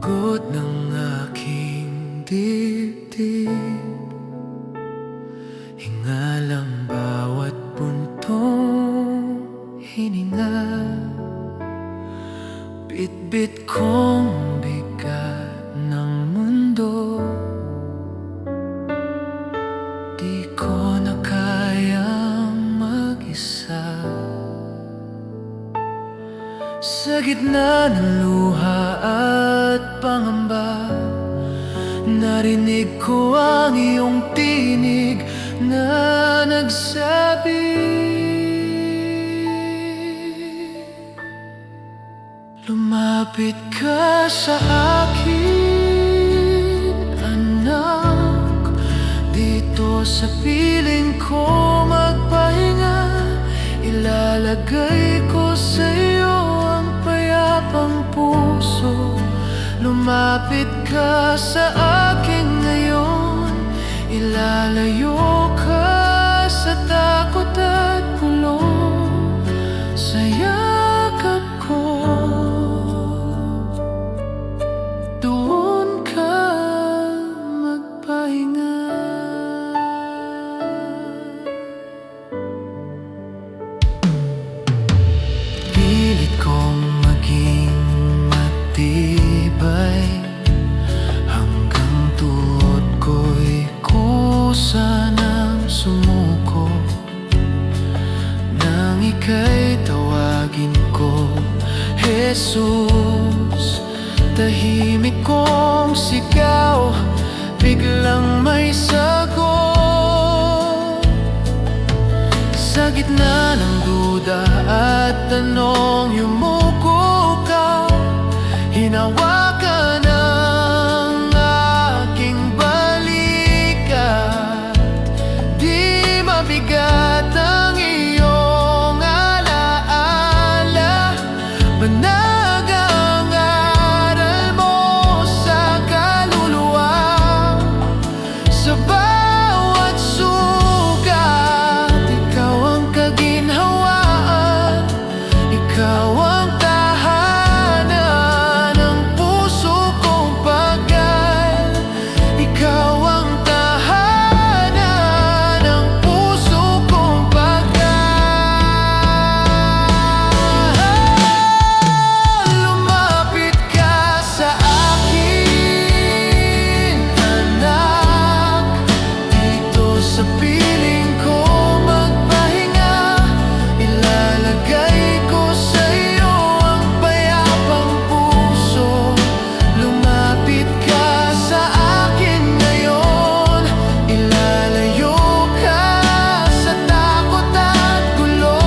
Dugot ng aking dibdib, hingalang bawat buntong hininga. Bitbit kong bigat ng mundo, di ko na kayang mag-isa. Sa gitna ng luha at pangamba, narinig ko ang iyong tinig na nagsabi, lumapit ka sa akin, anak. Dito sa piling ko magpahinga, ilalagay ko sa iyo ang payapang puso. Lumapit ka sa akin ngayon, ilalayo ka sa takot at gulo. Sa yakap ko, doon ka magpahinga. Pilit kong maging matibay, hanggang tuhod ko'y kusa ng sumuko. Nang ika'y tawagin ko, Jesus, tahimik kong sigaw, biglang may sagot. Sa gitna ng duda at tanong, yumuko ka, hinawakan ang aking balikat. Di mabigat ang iyong alaala, banag ang aral mo sa kaluluwa. Sa bawat sugat, ikaw ang kaginhawaan, ikaw ang tahanan ng puso kong pagal. Ikaw ang tahanan ng puso kong pagal. Lumapit ka sa akin, anak. Dito sa piling ko magpahinga, ilalagay ko sa iyo ang payapang puso. Lumapit ka sa akin ngayon, ilalayo ka sa takot at gulo.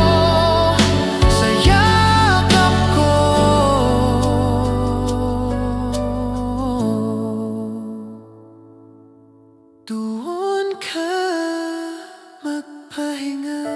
Sa yakap ko, doon ka magpahinga.